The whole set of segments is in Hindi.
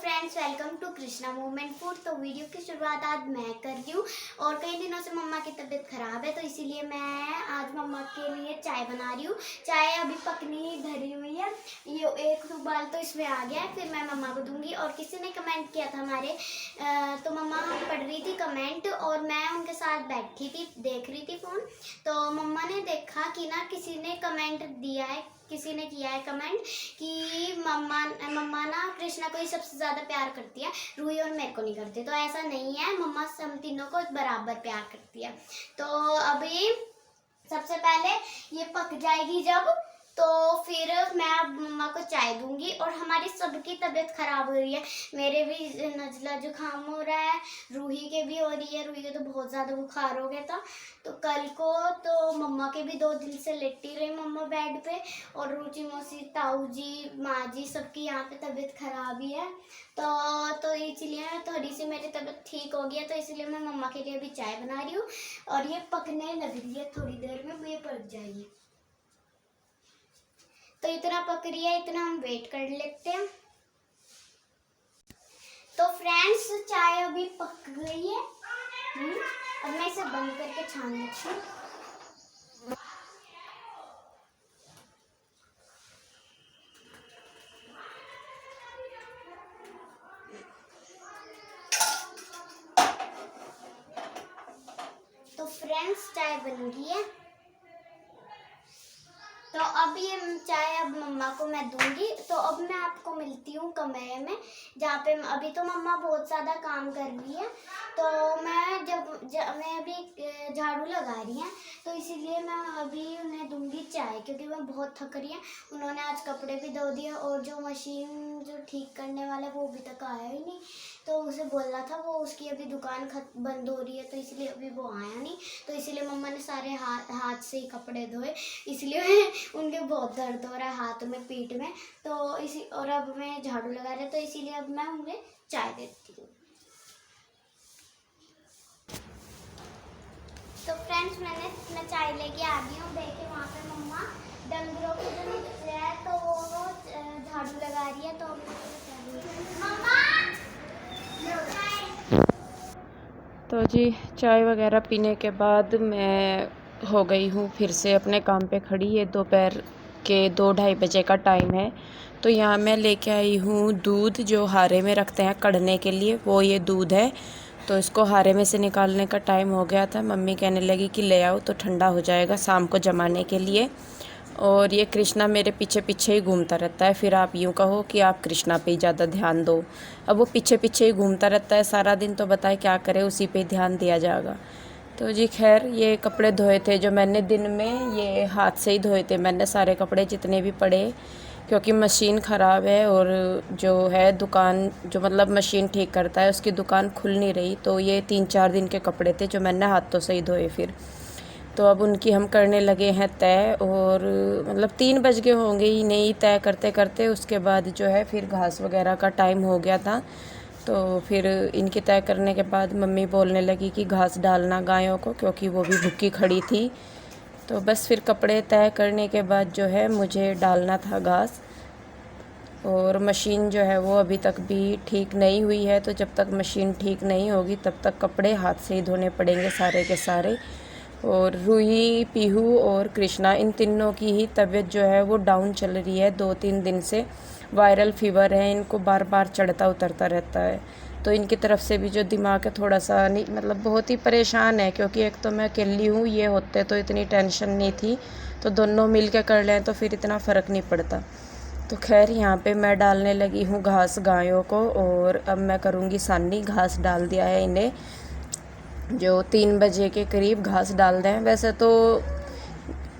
Friends, welcome to Krishna movement food. तो वीडियो की शुरुआत आज मैं कर रही हूँ और कई दिनों से मम्मा की तबीयत खराब है, तो इसीलिए मैं आज मम्मा के लिए चाय बना रही हूँ। चाय अभी पकनी धरी हुई है, ये एक उबाल तो इसमें आ गया है, फिर मैं मम्मा को दूंगी। और किसी ने कमेंट किया था हमारे, तो मम्मा पढ़ रही थी कमेंट और मैं उनके साथ बैठी थी, देख रही थी फ़ोन। तो मम्मा ने देखा कि ना किसी ने कमेंट दिया है, किसी ने किया है कमेंट कि मम्मा ना कृष्णा को ही सबसे ज़्यादा प्यार करती है, रूही और मेरे को नहीं करती। तो ऐसा नहीं है, मम्मा हम तीनों को बराबर प्यार करती है। तो अभी सबसे पहले ये पक जाएगी जब, तो फिर मैं अब मम्मा को चाय दूंगी। और हमारी सबकी तबीयत खराब हो रही है, मेरे भी नज़ला जुकाम हो रहा है, रूही के भी हो रही है। रूही के तो बहुत ज़्यादा बुखार हो गया था तो कल को, तो मम्मा के भी 2 दिन से लेटी रही मम्मा बेड पे। और रुचि मौसी, ताऊ जी, माँ जी, सबकी यहाँ पे तबीयत खराब ही है। तो इसलिए थोड़ी सी मेरी तबीयत ठीक हो गई है, तो इसलिए मैं मम्मा के लिए भी चाय बना रही हूँ। और ये पकने लग रही है, थोड़ी देर में ये पक जाएगी। तो इतना पक रही है, इतना हम वेट कर लेते हैं। तो फ्रेंड्स, चाय अभी पक गई है। अब मैं इसे बंद करके छान लेती हूँ। तो फ्रेंड्स, चाय बन गई है। तो अब ये चाय अब मम्मा को मैं दूंगी। तो अब मैं आपको मिलती हूँ कमरे में, जहाँ पे अभी तो मम्मा बहुत ज़्यादा काम कर रही है। तो मैं मैं अभी झाड़ू लगा रही हैं, तो इसीलिए मैं अभी उन्हें दूंगी चाय, क्योंकि मैं बहुत थक रही है। उन्होंने आज कपड़े भी धो दिए और जो मशीन जो ठीक करने वाला वो अभी तक आया ही नहीं। तो उसे बोलना था, वो उसकी अभी दुकान बंद हो रही है, तो इसलिए अभी वो आया नहीं। तो इसलिए मम्मा ने सारे हाथ से ही कपड़े धोए, इसलिए उनके बहुत दर्द हो रहा है हाथ में, पीठ में। तो इसी और अब मैं झाड़ू लगा रही हूँ, तो इसीलिए अब मैं उन्हें चाय देती हूँ। तो फ्रेंड्स, मैं चाय लेके आ गई हूँ। देखिए वहाँ पे मम्मा डंगरों को जो नीचे है, तो वो झाड़ू लगा रही है। तो मम्मा तो जी, चाय वगैरह पीने के बाद मैं हो गई हूँ फिर से अपने काम पे खड़ी। ये दोपहर के 2-2:30 बजे का टाइम है। तो यहाँ मैं लेके आई हूँ दूध, जो हारे में रखते हैं कढ़ने के लिए, वो ये दूध है। तो इसको हारे में से निकालने का टाइम हो गया था। मम्मी कहने लगी कि ले आओ तो ठंडा हो जाएगा शाम को जमाने के लिए। और ये कृष्णा मेरे पीछे पीछे ही घूमता रहता है। फिर आप यूँ कहो कि आप कृष्णा पे ही ज़्यादा ध्यान दो। अब वो पीछे पीछे ही घूमता रहता है सारा दिन, तो बताए क्या करे, उसी पे ध्यान दिया जाएगा। तो जी खैर, ये कपड़े धोए थे जो मैंने दिन में, ये हाथ से ही धोए थे मैंने सारे कपड़े जितने भी पड़े, क्योंकि मशीन ख़राब है। और जो है दुकान, जो मतलब मशीन ठीक करता है, उसकी दुकान खुल नहीं रही। तो ये 3-4 दिन के कपड़े थे जो मैंने हाथों से ही धोए फिर। तो अब उनकी हम करने लगे हैं तय। और मतलब 3 बज गए होंगे ही नहीं तय करते करते। उसके बाद जो है फिर घास वगैरह का टाइम हो गया था। तो फिर इनकी तय करने के बाद मम्मी बोलने लगी कि घास डालना गायों को, क्योंकि वो भी भूखी खड़ी थी। तो बस फिर कपड़े तय करने के बाद जो है मुझे डालना था घास। और मशीन जो है वो अभी तक भी ठीक नहीं हुई है। तो जब तक मशीन ठीक नहीं होगी तब तक कपड़े हाथ से ही धोने पड़ेंगे सारे के सारे। और रूही, पीहू और कृष्णा, इन तीनों की ही तबीयत जो है वो डाउन चल रही है 2-3 दिन से। वायरल फीवर है, इनको बार बार चढ़ता उतरता रहता है। तो इनकी तरफ से भी जो दिमाग है थोड़ा सा नहीं, मतलब बहुत ही परेशान है, क्योंकि एक तो मैं अकेली हूँ, ये होते तो इतनी टेंशन नहीं थी। तो दोनों मिल के कर लें तो फिर इतना फ़र्क नहीं पड़ता। तो खैर, यहाँ पे मैं डालने लगी हूँ घास गायों को। और अब मैं करूँगी सानी। घास डाल दिया है इन्हें, जो 3 बजे के करीब घास डाल दें। वैसे तो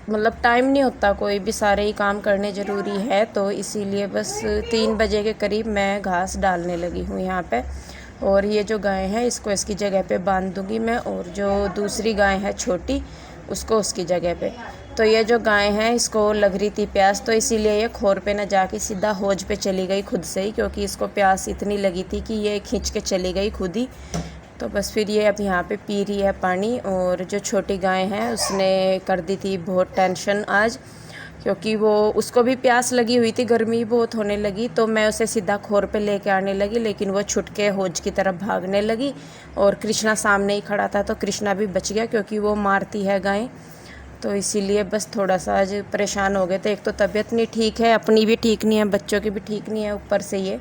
मतलब टाइम नहीं होता, कोई भी सारे ही काम करने ज़रूरी है, तो इसीलिए बस 3 बजे के करीब मैं घास डालने लगी हूँ यहाँ पे। और ये जो गाय है इसको इसकी जगह पे बांध दूँगी मैं, और जो दूसरी गाय है छोटी, उसको उसकी जगह पे। तो ये जो गाय है इसको लग रही थी प्यास, तो इसीलिए ये खोर पे न जाके सीधा हौज पे चली गई खुद से ही, क्योंकि इसको प्यास इतनी लगी थी कि ये खींच के चली गई खुद ही। तो बस फिर ये अब यहाँ पे पी रही है पानी। और जो छोटी गाय है उसने कर दी थी बहुत टेंशन आज, क्योंकि वो उसको भी प्यास लगी हुई थी, गर्मी बहुत होने लगी, तो मैं उसे सीधा खोर पे लेके आने लगी, लेकिन वो छुट के हौज की तरफ भागने लगी और कृष्णा सामने ही खड़ा था, तो कृष्णा भी बच गया क्योंकि वो मारती है गाय। तो इसीलिए बस थोड़ा सा आज परेशान हो गए थे। एक तो तबीयत नहीं ठीक है, अपनी भी ठीक नहीं है, बच्चों की भी ठीक नहीं है, ऊपर से ये।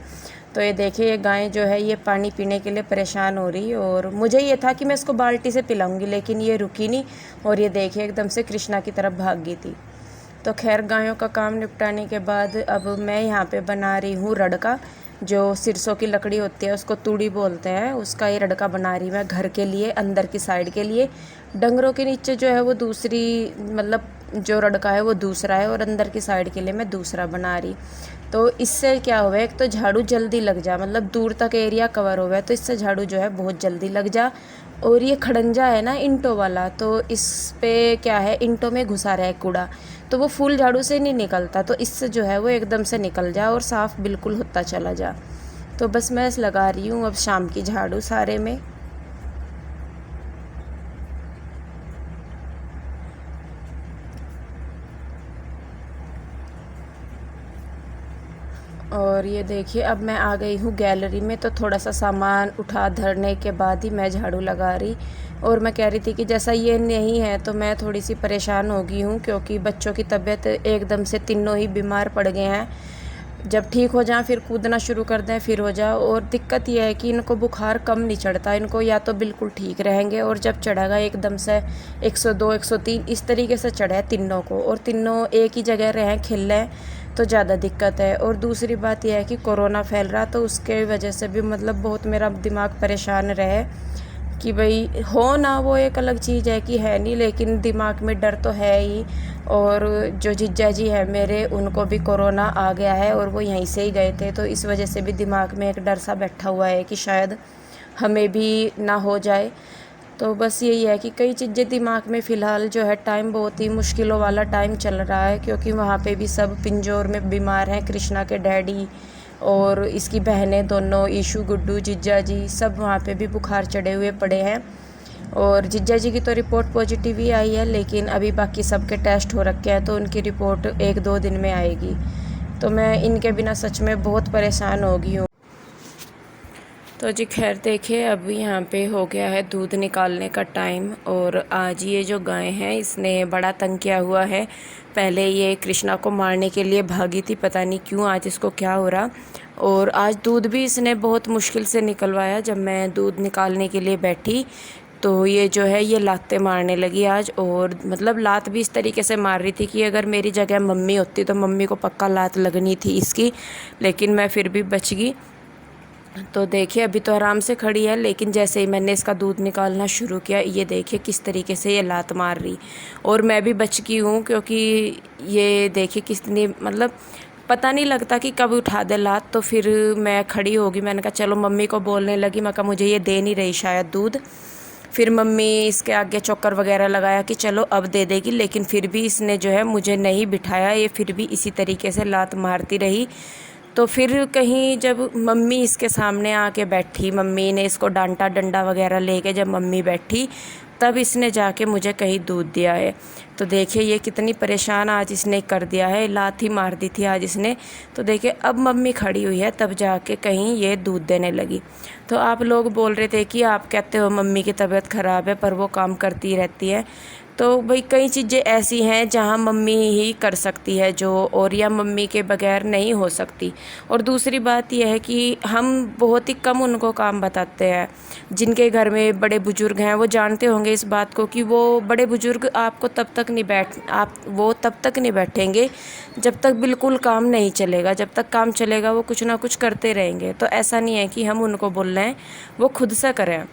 तो ये देखिए, ये गाय जो है ये पानी पीने के लिए परेशान हो रही, और मुझे ये था कि मैं इसको बाल्टी से पिलाऊंगी, लेकिन ये रुकी नहीं, और ये देखिए एकदम से कृष्णा की तरफ भाग गई थी। तो खैर, गायों का काम निपटाने के बाद अब मैं यहाँ पे बना रही हूँ रड़का, जो सिरसों की लकड़ी होती है उसको तूड़ी बोलते हैं, उसका ये रड़का बना रही मैं घर के लिए, अंदर की साइड के लिए। डंगरों के नीचे जो है वो दूसरी, मतलब जो रड़का है वो दूसरा है, और अंदर की साइड के लिए मैं दूसरा बना रही। तो इससे क्या हुआ, एक तो झाड़ू जल्दी लग जा, मतलब दूर तक एरिया कवर हो गया, तो इससे झाड़ू जो है बहुत जल्दी लग जा। और ये खड़ंजा है ना इंटों वाला, तो इस पे क्या है, इंटों में घुसा रहा है कूड़ा, तो वो फुल झाड़ू से नहीं निकलता, तो इससे जो है वो एकदम से निकल जा और साफ़ बिल्कुल होता चला जा। तो बस मैं लगा रही हूँ अब शाम की झाड़ू सारे में। और ये देखिए, अब मैं आ गई हूँ गैलरी में, तो थोड़ा सा सामान उठा धरने के बाद ही मैं झाड़ू लगा रही। और मैं कह रही थी कि जैसा ये नहीं है तो मैं थोड़ी सी परेशान हो गई हूँ, क्योंकि बच्चों की तबीयत एकदम से तीनों ही बीमार पड़ गए हैं। जब ठीक हो जाएं फिर कूदना शुरू कर दें, फिर हो जाओ। और दिक्कत यह है कि इनको बुखार कम नहीं चढ़ता, इनको या तो बिल्कुल ठीक रहेंगे, और जब चढ़ेगा एकदम से 102 103 इस तरीके से चढ़े तीनों को, और तीनों एक ही जगह रहें खेल लें तो ज़्यादा दिक्कत है। और दूसरी बात यह है कि कोरोना फैल रहा, तो उसके वजह से भी मतलब बहुत मेरा दिमाग परेशान रहे कि भाई हो ना, वो एक अलग चीज़ है कि है नहीं, लेकिन दिमाग में डर तो है ही। और जो जीजा जी है मेरे, उनको भी कोरोना आ गया है और वो यहीं से ही गए थे, तो इस वजह से भी दिमाग में एक डर सा बैठा हुआ है कि शायद हमें भी ना हो जाए। तो बस यही है कि कई चीज़ें दिमाग में फ़िलहाल जो है, टाइम बहुत ही मुश्किलों वाला टाइम चल रहा है, क्योंकि वहाँ पे भी सब पिंजौर में बीमार हैं, कृष्णा के डैडी और इसकी बहनें दोनों, ईशू, गुड्डू, जीजा जी, सब वहाँ पे भी बुखार चढ़े हुए पड़े हैं। और जीजा जी की तो रिपोर्ट पॉजिटिव ही आई है, लेकिन अभी बाकी सबके टेस्ट हो रखे हैं, तो उनकी रिपोर्ट 1-2 दिन में आएगी। तो मैं इनके बिना सच में बहुत परेशान हो गई हूँ। तो जी खैर देखिए, अभी यहाँ पे हो गया है दूध निकालने का टाइम, और आज ये जो गाय है इसने बड़ा तंग किया हुआ है। पहले ये कृष्णा को मारने के लिए भागी थी, पता नहीं क्यों आज इसको क्या हो रहा। और आज दूध भी इसने बहुत मुश्किल से निकलवाया। जब मैं दूध निकालने के लिए बैठी तो ये जो है ये लातें मारने लगी आज, और मतलब लात भी इस तरीके से मार रही थी कि अगर मेरी जगह मम्मी होती तो मम्मी को पक्का लात लगनी थी इसकी, लेकिन मैं फिर भी बच गई। तो देखिए, अभी तो आराम से खड़ी है, लेकिन जैसे ही मैंने इसका दूध निकालना शुरू किया, ये देखिए किस तरीके से ये लात मार रही। और मैं भी बच गई हूँ, क्योंकि ये देखिए कितनी, मतलब पता नहीं लगता कि कब उठा दे लात। तो फिर मैं खड़ी होगी, मैंने कहा चलो, मम्मी को बोलने लगी, मैं कहा मुझे ये दे नहीं रही शायद दूध। फिर मम्मी इसके आगे चोकर वगैरह लगाया कि चलो अब दे देगी, लेकिन फिर भी इसने जो है मुझे नहीं बिठाया, ये फिर भी इसी तरीके से लात मारती रही। तो फिर कहीं जब मम्मी इसके सामने आके बैठी, मम्मी ने इसको डांटा, डंडा वगैरह लेके जब मम्मी बैठी, तब इसने जाके मुझे कहीं दूध दिया है। तो देखिए ये कितनी परेशान आज इसने कर दिया है, लात ही मार दी थी आज इसने। तो देखिए अब मम्मी खड़ी हुई है, तब जाके कहीं ये दूध देने लगी। तो आप लोग बोल रहे थे कि आप कहते हो मम्मी की तबीयत ख़राब है पर वो काम करती रहती है। तो भाई कई चीज़ें ऐसी हैं जहाँ मम्मी ही कर सकती है जो, और या मम्मी के बगैर नहीं हो सकती। और दूसरी बात यह है कि हम बहुत ही कम उनको काम बताते हैं। जिनके घर में बड़े बुजुर्ग हैं वो जानते होंगे इस बात को कि वो बड़े बुजुर्ग आपको तब तक नहीं बैठेंगे जब तक बिल्कुल काम नहीं चलेगा। जब तक काम चलेगा वो कुछ ना कुछ करते रहेंगे। तो ऐसा नहीं है कि हम उनको बोल रहे हैं, वो खुद से करें।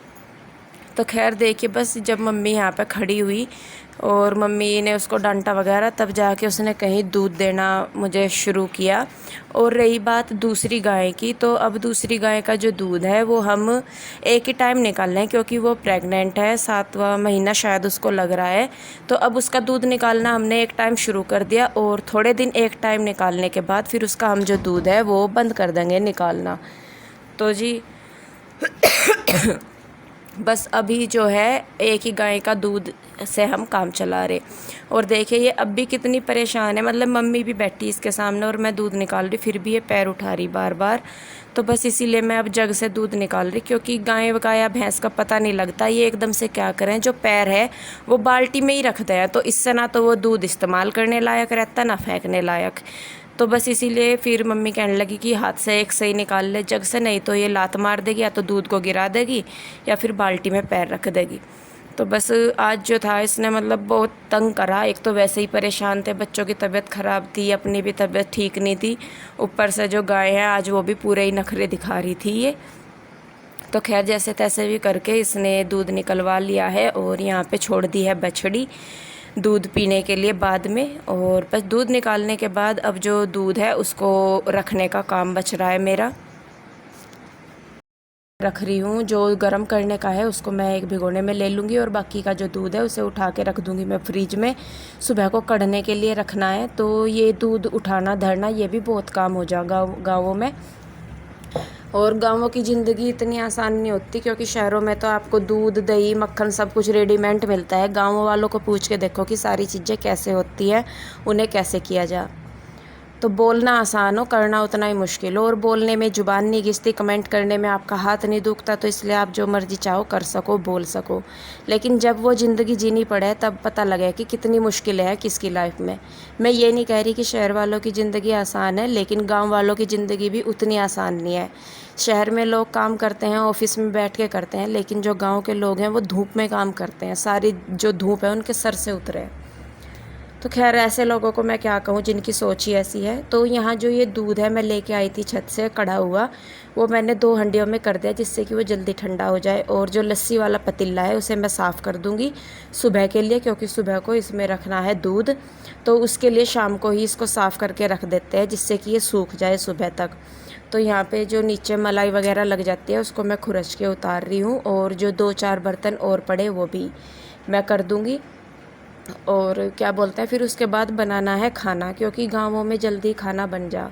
तो खैर देखिए, बस जब मम्मी यहाँ पे खड़ी हुई और मम्मी ने उसको डांटा वगैरह, तब जाके उसने कहीं दूध देना मुझे शुरू किया। और रही बात दूसरी गाय की, तो अब दूसरी गाय का जो दूध है वो हम एक ही टाइम निकाल रहे हैं, क्योंकि वो प्रेग्नेंट है, 7वां महीना शायद उसको लग रहा है। तो अब उसका दूध निकालना हमने एक टाइम शुरू कर दिया, और थोड़े दिन एक टाइम निकालने के बाद फिर उसका हम जो दूध है वो बंद कर देंगे निकालना। तो जी बस अभी जो है एक ही गाय का दूध से हम काम चला रहे। और देखिए ये अब भी कितनी परेशान है, मतलब मम्मी भी बैठी इसके सामने और मैं दूध निकाल रही, फिर भी ये पैर उठा रही बार बार। तो बस इसीलिए मैं अब जग से दूध निकाल रही, क्योंकि गाय या भैंस का पता नहीं लगता ये एकदम से क्या करें। जो पैर है वो बाल्टी में ही रखते हैं, तो इससे ना तो वो दूध इस्तेमाल करने लायक रहता ना फेंकने लायक। तो बस इसीलिए फिर मम्मी कहने लगी कि हाथ से एक सही निकाल ले जग से, नहीं तो ये लात मार देगी, या तो दूध को गिरा देगी या फिर बाल्टी में पैर रख देगी। तो बस आज जो था इसने मतलब बहुत तंग करा। एक तो वैसे ही परेशान थे, बच्चों की तबीयत ख़राब थी, अपनी भी तबीयत ठीक नहीं थी, ऊपर से जो गाय है आज वो भी पूरे ही नखरे दिखा रही थी ये। तो खैर जैसे तैसे भी करके इसने दूध निकलवा लिया है और यहाँ पे छोड़ दी है बछड़ी दूध पीने के लिए बाद में। और बस दूध निकालने के बाद अब जो दूध है उसको रखने का काम बच रहा है मेरा। रख रही हूँ, जो गर्म करने का है उसको मैं एक भिगोने में ले लूँगी और बाकी का जो दूध है उसे उठा के रख दूँगी मैं फ्रिज में, सुबह को कढ़ने के लिए रखना है। तो ये दूध उठाना धरना ये भी बहुत काम हो जाएगा गाँवों में। और गाँवों की ज़िंदगी इतनी आसान नहीं होती, क्योंकि शहरों में तो आपको दूध दही मक्खन सब कुछ रेडीमेड मिलता है। गाँव वालों को पूछ के देखो कि सारी चीज़ें कैसे होती हैं, उन्हें कैसे किया जा। तो बोलना आसान हो, करना उतना ही मुश्किल हो। और बोलने में ज़ुबान नहीं घिसती, कमेंट करने में आपका हाथ नहीं दुखता, तो इसलिए आप जो मर्ज़ी चाहो कर सको, बोल सको। लेकिन जब वो ज़िंदगी जीनी पड़े तब पता लगे कि कितनी मुश्किलें हैं किसकी लाइफ में। मैं ये नहीं कह रही कि शहर वालों की ज़िंदगी आसान है, लेकिन गाँव वालों की ज़िंदगी भी उतनी आसान नहीं है। शहर में लोग काम करते हैं, ऑफिस में बैठ के करते हैं, लेकिन जो गाँव के लोग हैं वो धूप में काम करते हैं, सारी जो धूप है उनके सर से उतरे है। तो खैर ऐसे लोगों को मैं क्या कहूँ जिनकी सोच ही ऐसी है। तो यहाँ जो ये दूध है मैं लेके आई थी छत से कढ़ा हुआ, वो मैंने 2 हंडियों में कर दिया जिससे कि वो जल्दी ठंडा हो जाए। और जो लस्सी वाला पतीला है उसे मैं साफ़ कर दूँगी सुबह के लिए, क्योंकि सुबह को इसमें रखना है दूध। तो उसके लिए शाम को ही इसको साफ़ करके रख देते हैं जिससे कि ये सूख जाए सुबह तक। तो यहाँ पे जो नीचे मलाई वगैरह लग जाती है उसको मैं खुरच के उतार रही हूँ, और जो 2-4 बर्तन और पड़े वो भी मैं कर दूँगी। और क्या बोलते हैं फिर उसके बाद बनाना है खाना, क्योंकि गाँवों में जल्दी खाना बन जा।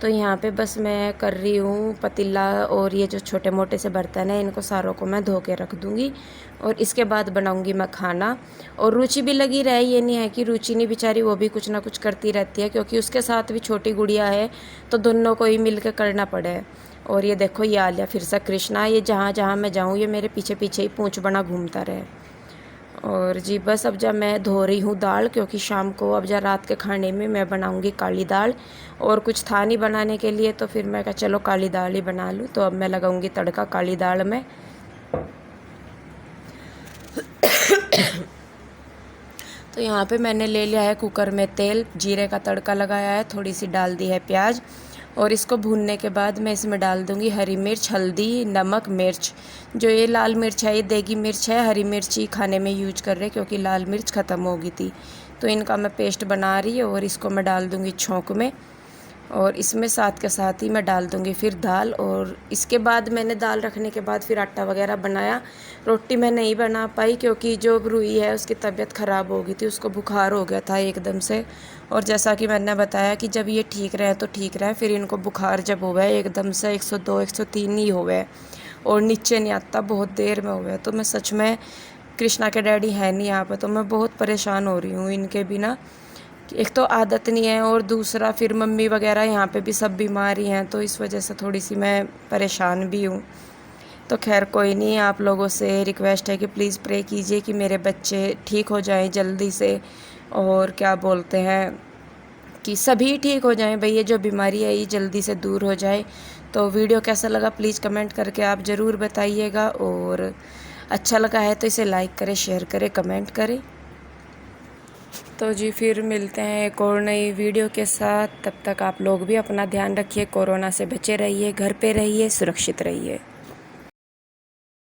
तो यहाँ पे बस मैं कर रही हूँ पतीला, और ये जो छोटे मोटे से बर्तन हैं इनको सारों को मैं धो के रख दूँगी और इसके बाद बनाऊँगी मैं खाना। और रुचि भी लगी रहे, ये नहीं है कि रुचि नहीं, बेचारी वो भी कुछ ना कुछ करती रहती है, क्योंकि उसके साथ भी छोटी गुड़िया है तो दोनों को ही मिल के करना पड़े। और ये देखो ये आ लिया फिर से कृष्णा, ये जहाँ जहाँ मैं जाऊँ ये मेरे पीछे पीछे ही पूँछ बना घूमता रहे। और जी बस अब जब मैं धो रही हूँ दाल, क्योंकि शाम को अब जब रात के खाने में मैं बनाऊँगी काली दाल, और कुछ था नहीं बनाने के लिए तो फिर मैं कहा चलो काली दाल ही बना लूँ। तो अब मैं लगाऊँगी तड़का काली दाल में। तो यहाँ पे मैंने ले लिया है कुकर में तेल, जीरे का तड़का लगाया है, थोड़ी सी डाल दी है प्याज, और इसको भूनने के बाद मैं इसमें डाल दूँगी हरी मिर्च, हल्दी, नमक, मिर्च। जो ये लाल मिर्च है ये देगी मिर्च है, हरी मिर्च ही खाने में यूज कर रहे क्योंकि लाल मिर्च ख़त्म हो गई थी। तो इनका मैं पेस्ट बना रही हूँ और इसको मैं डाल दूँगी छोंक में, और इसमें साथ के साथ ही मैं डाल दूँगी फिर दाल। और इसके बाद मैंने दाल रखने के बाद फिर आटा वगैरह बनाया। रोटी मैं नहीं बना पाई क्योंकि जो रूही है उसकी तबीयत ख़राब हो गई थी, उसको बुखार हो गया था एकदम से। और जैसा कि मैंने बताया कि जब ये ठीक रहे तो ठीक रहे, फिर इनको बुखार जब हुआ है एकदम से 102 103 ही हुआ है और नीचे नहीं आता, बहुत देर में हुआ है। तो मैं सच में, कृष्णा के डैडी है नहीं यहाँ पर, तो मैं बहुत परेशान हो रही हूँ इनके बिना। एक तो आदत नहीं है और दूसरा फिर मम्मी वगैरह यहाँ पे भी सब बीमारी हैं, तो इस वजह से थोड़ी सी मैं परेशान भी हूँ। तो खैर कोई नहीं, आप लोगों से रिक्वेस्ट है कि प्लीज़ प्रे कीजिए कि मेरे बच्चे ठीक हो जाएं जल्दी से, और क्या बोलते हैं कि सभी ठीक हो जाएं भाई, ये जो बीमारी है ये जल्दी से दूर हो जाए। तो वीडियो कैसा लगा प्लीज़ कमेंट करके आप ज़रूर बताइएगा, और अच्छा लगा है तो इसे लाइक करें, शेयर करें, कमेंट करें। तो जी फिर मिलते हैं एक और नई वीडियो के साथ। तब तक आप लोग भी अपना ध्यान रखिए, कोरोना से बचे रहिए, घर पे रहिए, सुरक्षित रहिए।